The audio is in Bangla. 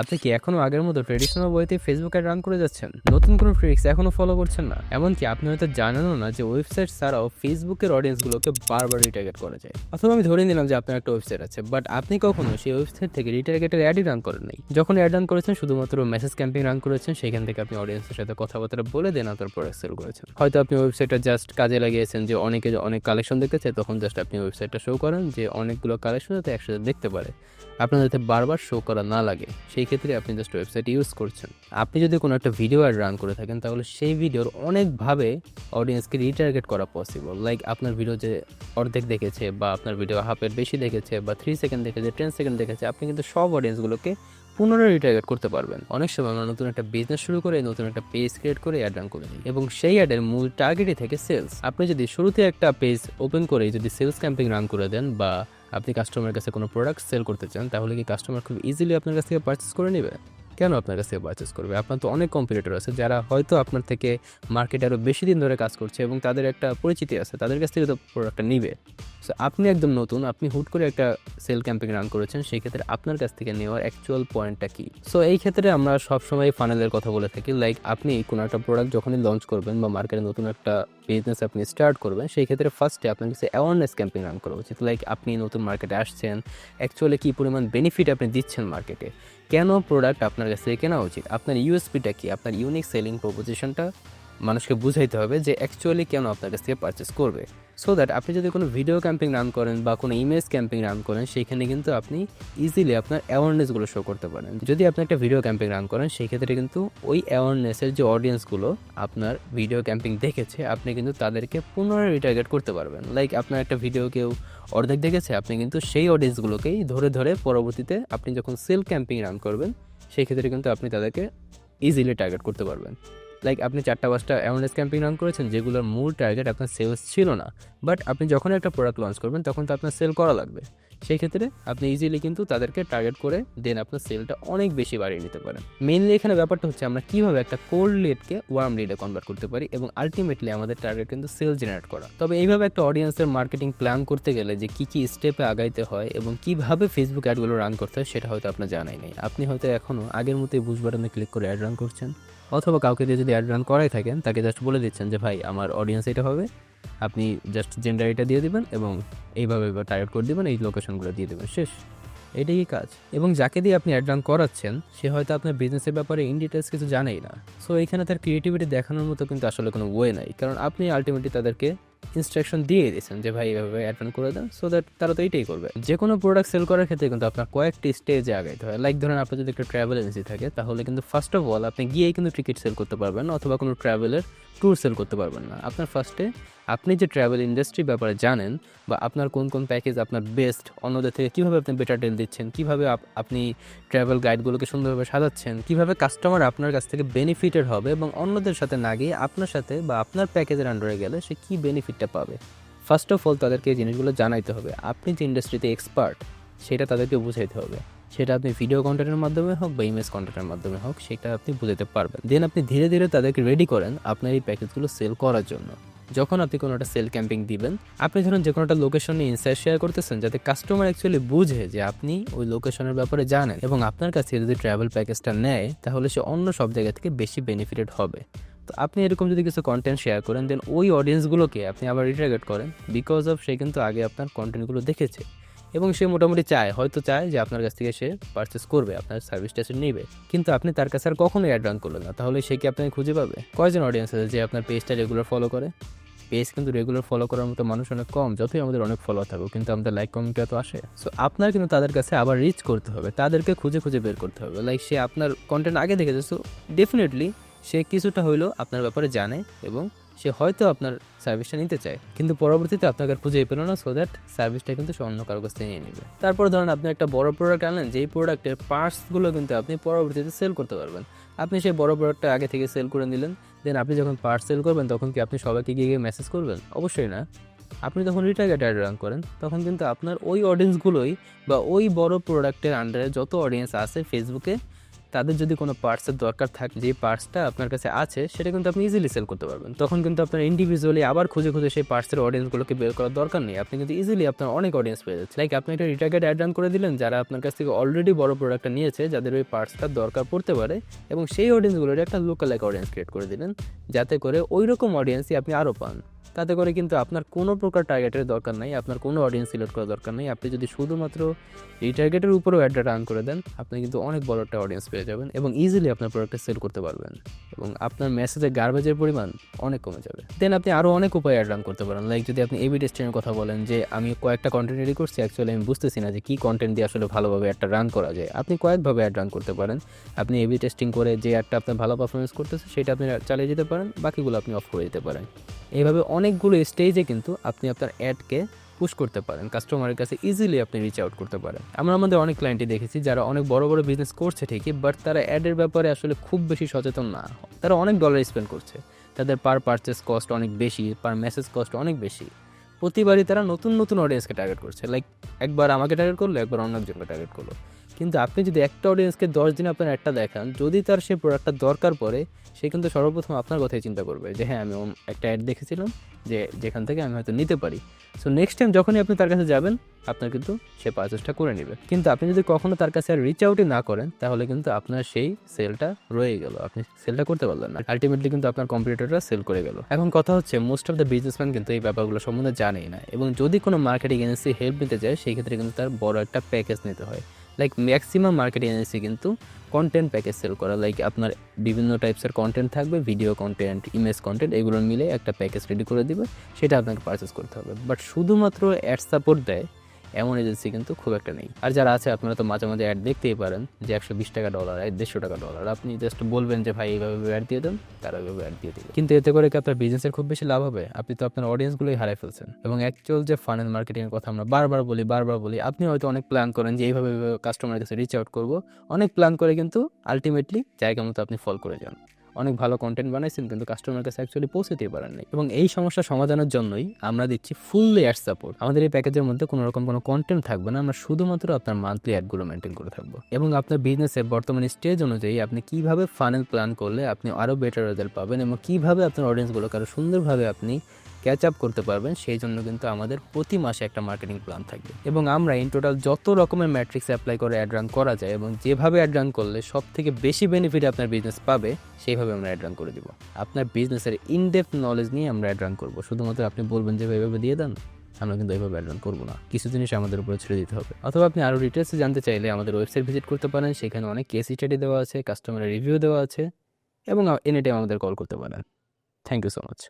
আপনি কি এখনো আগের মতো ট্রেডিশনাল ওয়েতে ফেসবুক অ্যাড রান করে যাচ্ছেন? নতুন কোনো ট্রিক্স এখনো ফলো করছেন না? এমনকি আপনি হয়তো জানেনও না যে ওয়েবসাইট ছাড়াও ফেসবুকের অডিয়েন্সগুলোকে বারবার রিটার্গেট করা যায়। অথবা আমি ধরে নিলাম যে আপনার একটা ওয়েবসাইট আছে, বাট আপনি কখনো সেই ওয়েবসাইট থেকে রিটার্গেটের অ্যাডই রান করেন নাই। যখন অ্যাড রান করেছেন শুধুমাত্র মেসেজ ক্যাম্পেইন রান করেছেন, সেখান থেকে আপনি অডিয়েন্সের সাথে কথাবার্তা বলে দেন আপনার প্রোডাক্ট সেল করেছেন। হয়তো আপনি ওয়েবসাইটটা জাস্ট কাজে লাগিয়েছেন যে অনেকে অনেক কালেকশন দেখেছে, তখন জাস্ট আপনি ওয়েবসাইটটা শো করেন যে অনেকগুলো কালেকশন যাতে একসাথে দেখতে পারে, আপনার যাতে বারবার শো করা না লাগে। সেই ক্ষেত্রে আপনি জাস্ট ওয়েবসাইট ইউজ করছেন। আপনি যদি কোনো একটা ভিডিও অ্যাড রান করে থাকেন, তাহলে সেই ভিডিওর অনেকভাবে অডিয়েন্সকে রিটার্গেট করা পসিবল। লাইক আপনার ভিডিও যে অর্ধেক দেখেছে, বা আপনার ভিডিও হাফের বেশি দেখেছে, বা 3 সেকেন্ড দেখেছে, 10 সেকেন্ড দেখেছে, আপনি কিন্তু সব অডিয়েন্সগুলোকে পুনরায় রিটার্গেট করতে পারবেন। অনেক সময় আমরা নতুন একটা বিজনেস শুরু করে নতুন একটা পেজ ক্রিয়েট করে অ্যাড রান করে দিই, এবং সেই অ্যাডের মূল টার্গেটই থেকে সেলস। আপনি যদি শুরুতে একটা পেজ ওপেন করে যদি সেলস ক্যাম্পেইন রান করে দেন, বা আপনি কাস্টমারের কাছে কোনো প্রোডাক্ট সেল করতে চান, তাহলে কি কাস্টমার খুব ইজিলি আপনার কাছ থেকে পারচেস করে নেবে? কেন আপনার কাছ থেকে পারচেস করবে? আপনার তো অনেক কম্পিটিটর আছে যারা হয়তো আপনার থেকে মার্কেটে আরও বেশি দিন ধরে কাজ করছে এবং তাদের একটা পরিচিতি আছে, তাদের কাছ থেকে তো প্রোডাক্টটা নিবে। সো আপনি একদম নতুন, আপনি হুট করে একটা সেল ক্যাম্পেইন রান করেছেন, সেই ক্ষেত্রে আপনার কাছ থেকে নেওয়ার অ্যাকচুয়াল পয়েন্টটা কী? সো এই ক্ষেত্রে আমরা সবসময় ফানেলের কথা বলে থাকি। লাইক আপনি কোনো একটা প্রোডাক্ট যখনই লঞ্চ করবেন বা মার্কেটে নতুন একটা বিজনেস আপনি স্টার্ট করবেন, সেই ক্ষেত্রে ফার্স্টে আপনার কাছে অ্যাওয়ারনেস ক্যাম্পেইন রান করা উচিত। লাইক আপনি নতুন মার্কেটে আসছেন, অ্যাকচুয়ালি কী পরিমাণ বেনিফিট আপনি দিচ্ছেন মার্কেটে, কেন প্রোডাক্ট আপনার কাছ থেকে কেনা উচিত, আপনার ইউএসপিটা কী, আপনার ইউনিক সেলিং প্রপোজিশনটা মানুষকে বুঝাইতে হবে যে অ্যাকচুয়ালি কেন আপনার কাছ থেকে পারচেস করবে। সো দ্যাট আপনি যদি কোনো ভিডিও ক্যাম্পেইন রান করেন বা কোনো ইমেজ ক্যাম্পেইন রান করেন, সেইখানে কিন্তু আপনি ইজিলি আপনার অ্যাওয়ারনেসগুলো শো করতে পারেন। যদি আপনি একটা ভিডিও ক্যাম্পেইন রান করেন, সেই ক্ষেত্রে কিন্তু ওই অ্যাওয়ারনেসের যে অডিয়েন্সগুলো আপনার ভিডিও ক্যাম্পেইন দেখেছে, আপনি কিন্তু তাদেরকে পুনরায় রিটার্গেট করতে পারবেন। লাইক আপনার একটা ভিডিও কেউ অর্ধেক দেখেছে, আপনি কিন্তু সেই অডিয়েন্সগুলোকেই ধরে ধরে পরবর্তীতে আপনি যখন সেল ক্যাম্পেইন রান করবেন, সেই ক্ষেত্রে কিন্তু আপনি তাদেরকে ইজিলি টার্গেট করতে পারবেন। লাইক আপনি 4টা-5টা অ্যাওয়ারনেস ক্যাম্পেইন রান করেছেন, যেগুলোর মূল টার্গেট আপনার সেলস ছিল না, বাট আপনি যখন একটা প্রোডাক্ট লঞ্চ করবেন তখন তো আপনার সেল করা লাগবে। সেই ক্ষেত্রে আপনি ইজিলি কিন্তু তাদেরকে টার্গেট করে দেন আপনার সেলটা অনেক বেশি বাড়িয়ে নিতে পারেন। মেইনলি এখানে ব্যাপারটা হচ্ছে আমরা কীভাবে একটা কোল্ড লিডকে ওয়ার্ম লিডে কনভার্ট করতে পারি, এবং আলটিমেটলি আমাদের টার্গেট কিন্তু সেল জেনারেট করা। তবে এইভাবে একটা অডিয়েন্সের মার্কেটিং প্ল্যান করতে গেলে যে কী কী স্টেপে আগাইতে হয় এবং কীভাবে ফেসবুক অ্যাডগুলো রান করতে হয়, সেটা হয়তো আপনার জানাই নেই। আপনি হয়তো এখনও আগের মতোই বুঝ বাটনে ক্লিক করে অ্যাড রান করছেন, অথবা কাউকে দিয়ে যদি অ্যাড রান করাই থাকেন, তাকে জাস্ট বলে দিচ্ছেন যে ভাই আমার অডিয়েন্স এটা হবে, আপনি জাস্ট জেন্ডার এটা দিয়ে দিবেন এবং এইভাবে টার্গেট করে দিবেন, এই লোকেশনগুলো দিয়ে দেবেন, শেষ। এটাই কাজ। এবং যাকে দিয়ে আপনি অ্যাড রান করাচ্ছেন, সে হয়তো আপনার বিজনেসের ব্যাপারে ইন ডিটেলস কিছু জানেই না। সো এখানে তার ক্রিয়েটিভিটি দেখানোর মতো কিন্তু আসলে কোনো ওয়ে নাই, কারণ আপনি আলটিমেটলি তাদেরকে ইনস্ট্রাকশন দিয়ে দিয়েছেন যে ভাই এভাবে অ্যাড রান করে দেন, সো দ্যাট তারা তো এইটাই করবে। যে কোনো প্রোডাক্ট সেল করার ক্ষেত্রে কিন্তু আপনার কয়েকটি স্টেজে আগাইতে হয়। লাইক ধরেন আপনার যদি একটা ট্রাভেল এজেন্সি থাকে, তাহলে কিন্তু ফার্স্ট অফ অল আপনি গিয়েই কিন্তু টিকিট সেল করতে পারবেন না, অথবা কোনো ট্রাভেলের ট্যুর সেল করতে পারবেন না। আপনার ফার্স্টে আপনি যে ট্রাভেল ইন্ডাস্ট্রির ব্যাপারে জানেন, বা আপনার কোন কোন প্যাকেজ আপনার বেস্ট, অন্যদের থেকে কীভাবে আপনি বেটার ডিল দিচ্ছেন, কীভাবে আপনি ট্রাভেল গাইডগুলোকে সুন্দরভাবে সাজাচ্ছেন, কীভাবে কাস্টমার আপনার কাছ থেকে বেনিফিটেড হবে এবং অন্যদের সাথে না গিয়ে আপনার সাথে বা আপনার প্যাকেজের আন্ডারে গেলে সে কী বেনিফিটটা পাবে, ফার্স্ট অফ অল তাদেরকে এই জিনিসগুলো জানাইতে হবে। আপনি যে ইন্ডাস্ট্রিতে এক্সপার্ট, সেটা তাদেরকে বুঝাইতে হবে। সেটা আপনি ভিডিও কন্টেন্টের মাধ্যমে হোক বা ইমেজ কন্টেন্টের মাধ্যমে হোক, সেটা আপনি বুঝাতে পারবেন। দেন আপনি ধীরে ধীরে তাদেরকে রেডি করেন আপনার এই প্যাকেজগুলো সেল করার জন্য। যখন আপনি কোনো একটা সেল ক্যাম্পেইন দিবেন, আপনি ধরুন যে কোনো একটা লোকেশনে ইনসাইট শেয়ার করতেছেন, যাতে কাস্টমার অ্যাকচুয়ালি বুঝে যে আপনি ওই লোকেশনের ব্যাপারে জানেন, এবং আপনার কাছে যদি ট্রাভেল প্যাকেজটা নেয়, তাহলে সে অন্য সব জায়গা থেকে বেশি বেনিফিটেড হবে। তো আপনি এরকম যদি কিছু কন্টেন্ট শেয়ার করেন, দেন ওই অডিয়েন্সগুলোকে আপনি আবার রিটার্গেট করেন, বিকজ অফ সে কিন্তু আগে আপনার কন্টেন্টগুলো দেখেছে, এবং সে মোটামুটি মোটামুটি চায় যে আপনার কাছ থেকে সে পারচেস করবে, আপনার সার্ভিসটা সে নেবে। কিন্তু আপনি তার কাছে আর কখনোই অ্যাড রান করলেন না, তাহলে সে কি আপনাকে খুঁজে পাবে? কয়জন অডিয়েন্স আছে যে আপনার পেজটা রেগুলার ফলো করে? পেজ কিন্তু রেগুলার ফলো করার মতো মানুষ অনেক কম, যতই আমাদের অনেক ফলোয়ার থাকুক, কিন্তু আমাদের লাইক কমেন্ট তো আসে। সো আপনার কিন্তু তাদের কাছে আবার রিচ করতে হবে, তাদেরকে খুঁজে খুঁজে বের করতে হবে। লাইক সে আপনার কন্টেন্ট আগে দেখেছে, সো ডেফিনেটলি সে কিছুটা হইলেও আপনার ব্যাপারে জানে, এবং সে হয়তো আপনার সার্ভিসটা নিতে চায়, কিন্তু পরবর্তীতে আপনাকে আর খুঁজেই পেল না, সো দ্যাট সার্ভিসটা কিন্তু সে অন্য কারো কাছ থেকে নিয়ে নেবে। তারপর ধরেন আপনি একটা বড় প্রোডাক্ট আনলেন, যেই প্রোডাক্টের পার্টসগুলো কিন্তু আপনি পরবর্তীতে সেল করতে পারবেন। আপনি সেই বড় প্রোডাক্টটা আগে থেকে সেল করে নিলেন, দেন আপনি যখন পার্টস সেল করবেন, তখন কি আপনি সবাইকে গিয়ে গিয়ে মেসেজ করবেন? অবশ্যই না। আপনি যখন রিটার্গেট অ্যাড রান করেন, তখন কিন্তু আপনার ওই অডিয়েন্সগুলোই বা ওই বড় প্রোডাক্টের আন্ডারে যত অডিয়েন্স আছে ফেসবুকে, তাদের যদি কোনো পার্টসের দরকার থাকে, যে পার্টসটা আপনার কাছে আছে সেটা কিন্তু আপনি ইজিলি সেল করতে পারবেন। তখন কিন্তু আপনার ইন্ডিভিজুয়ালি আবার খুঁজে খুঁজে সেই পার্টসের অডিয়েন্সগুলোকে বের করার দরকার নেই। আপনি কিন্তু ইজিলি আপনার অনেক অডিয়েন্স পেয়ে যাচ্ছে। লাইক আপনি একটা রিটার্গেট অ্যাড রান করে দিলেন যারা আপনার কাছ থেকে অলরেডি বড় প্রোডাক্টটা নিয়েছে, যাদের ওই পার্টসটার দরকার পড়তে পারে, এবং সেই অডিয়েন্সগুলোর একটা লোকাল এক অডিয়েন্স ক্রিয়েট করে দিলেন, যাতে করে ওই রকম অডিয়েন্সই আপনি আরও পান। তাতে করে কিন্তু আপনার কোনো প্রকার টার্গেটের দরকার নাই, আপনার কোনো অডিয়েন্স সিলেক্ট করার দরকার নেই। আপনি যদি শুধুমাত্র রিটার্গেটের উপরেও অ্যাডটা রান করে দেন, আপনি কিন্তু অনেক বড় একটা অডিয়েন্স পেয়ে যাবেন এবং ইজিলি আপনার প্রোডাক্টটা সেল করতে পারবেন, এবং আপনার মেসেজের গার্বেজের পরিমাণ অনেক কমে যাবে। দেন আপনি আরও অনেক উপায় অ্যাড রান করতে পারেন। লাইক যদি আপনি এবি টেস্টিংয়ের কথা বলেন, যে আমি কয়েকটা কন্টেন্ট রেডি করছি, অ্যাকচুয়ালি আমি বুঝতেছি না যে কী কন্টেন্ট দিয়ে আসলে ভালোভাবে একটা রান করা যায়, আপনি কয়েকভাবে অ্যাড রান করতে পারেন। আপনি এবি টেস্টিং করে যে একটা আপনার ভালো পারফরমেন্স করতেছে সেটা আপনি চালিয়ে যেতে পারেন, বাকিগুলো আপনি অফ করে দিতে পারেন। এইভাবে অনেকগুলো স্টেজে কিন্তু আপনি আপনার অ্যাডকে পুশ করতে পারেন, কাস্টমারের কাছে ইজিলি আপনি রিচ আউট করতে পারেন। আমরা আমাদের অনেক ক্লায়েন্টই দেখেছি যারা অনেক বড় বড় বিজনেস করছে ঠিকই, বাট তারা অ্যাডের ব্যাপারে আসলে খুব বেশি সচেতন না। তারা অনেক ডলার স্পেন্ড করছে, তাদের পার পারচেস কস্ট অনেক বেশি, পার মেসেজ কস্ট অনেক বেশি। প্রতিবারই তারা নতুন নতুন অডিয়েন্সকে টার্গেট করছে। লাইক একবার আমাকে টার্গেট করলো, একবার অন্য একজনকে টার্গেট করলো। কিন্তু আপনি যদি একটা অডিয়েন্সকে 10 দিন আপনার একটা দেখান, যদি তার সেই প্রোডাক্টটা দরকার পড়ে, সে কিন্তু সর্বপ্রথম আপনার কথাই চিন্তা করবে যে হ্যাঁ, আমি একটা অ্যাড দেখেছিলাম যেখান থেকে আমি হয়তো নিতে পারি। সো নেক্সট টাইম যখনই আপনি তার কাছে যাবেন, আপনার কিন্তু সে পারচেসটা করে নেবে। কিন্তু আপনি যদি কখনো তার কাছে আর রিচ আউটই না করেন, তাহলে কিন্তু আপনার সেই সেলটা রয়ে গেল, আপনি সেলটা করতে পারলেন না। আলটিমেটলি কিন্তু আপনার কম্পিটিটররা সেল করে গেল। এখন কথা হচ্ছে, মোস্ট অফ দ্য বিজনেসম্যান কিন্তু এই ব্যাপারগুলো সম্বন্ধে জানেই না, এবং যদি কোনো মার্কেটিং এজেন্সি হেল্প নিতে যায়, সেই ক্ষেত্রে কিন্তু তার বড় একটা প্যাকেজ নিতে হয়। লাইক ম্যাক্সিমাম মার্কেটিং এজেন্সি কিন্তু কন্টেন্ট প্যাকেজ সেল করা, লাইক আপনার বিভিন্ন টাইপসের কন্টেন্ট থাকবে, ভিডিও কন্টেন্ট, ইমেজ কন্টেন্ট, এগুলো মিলে একটা প্যাকেজ রেডি করে দিবে, সেটা আপনাকে পারচেস করতে হবে। বাট শুধুমাত্র অ্যাড সাপোর্ট দেয় এমন এজেন্সি কিন্তু খুব একটা নেই। আর যারা আছে, আপনারা তো মাঝে মাঝে অ্যাড দেখতেই পারেন যে $120 $150, আপনি জাস্ট বলবেন যে ভাই এইভাবে অ্যাড দিয়ে দেন, তারা ওইভাবে অ্যাড দিয়ে দেবে। কিন্তু এতে করে কি আপনার বিজনেসের খুব বেশি লাভ হবে? আপনি তো আপনার অডিয়েন্সগুলোই হারাই ফেলছেন। এবং অ্যাকচুয়াল যে ফানেল মার্কেটিংয়ের কথা আমরা বারবার বলি, আপনি হয়তো অনেক প্ল্যান করেন যে এইভাবে কাস্টমারের কাছে রিচ আউট করবো, অনেক প্ল্যান করে কিন্তু আলটিমেটলি জায়গা মতো আপনি ফল করে যান। অনেক ভালো কন্টেন্ট বানাইছেন, কিন্তু কাস্টমারের কাছে অ্যাকচুয়ালি পৌঁছতেই পারেননি। এবং এই সমস্যা সমাধানের জন্যই আমরা দিচ্ছি ফুললি অ্যাড সাপোর্ট। আমাদের এই প্যাকেজের মধ্যে কোনো রকম কোনো কন্টেন্ট থাকবে না, আমরা শুধুমাত্র আপনার মান্থলি অ্যাডগুলো মেনটেন করে থাকবো। এবং আপনার বিজনেসের বর্তমানে স্টেজ অনুযায়ী আপনি কিভাবে ফানেল প্ল্যান করলে আপনি আরও বেটার রেজাল্ট পাবেন, এবং কিভাবে আপনার অডিয়েন্সগুলোকে আরও সুন্দরভাবে আপনি ক্যাচ আপ করতে পারবেন, সেই জন্য কিন্তু আমাদের প্রতি মাসে একটা মার্কেটিং প্ল্যান থাকবে। এবং আমরা ইন টোটাল যত রকমের ম্যাট্রিক্স অ্যাপ্লাই করে অ্যাড রান করা যায়, এবং যেভাবে অ্যাড রান করলে সব থেকে বেশি বেনিফিট আপনার বিজনেস পাবে, সেইভাবে আমরা অ্যাড রান করে দিব। আপনার বিজনেসের ইনডেপথ নলেজ নিয়ে আমরা অ্যাড রান করবো। শুধুমাত্র আপনি বলবেন যে এভাবে দিয়ে দেন, আমরা কিন্তু এইভাবে অ্যাড রান করবো না। কিছু জিনিস আমাদের উপরে ছেড়ে দিতে হবে। অথবা আপনি আরও ডিটেলসে জানতে চাইলে আমাদের ওয়েবসাইট ভিজিট করতে পারেন, সেখানে অনেক কেস স্টাডি দেওয়া আছে, কাস্টমারের রিভিউ দেওয়া আছে, এবং এনি টাইম আমাদের কল করতে পারেন। Thank you so much.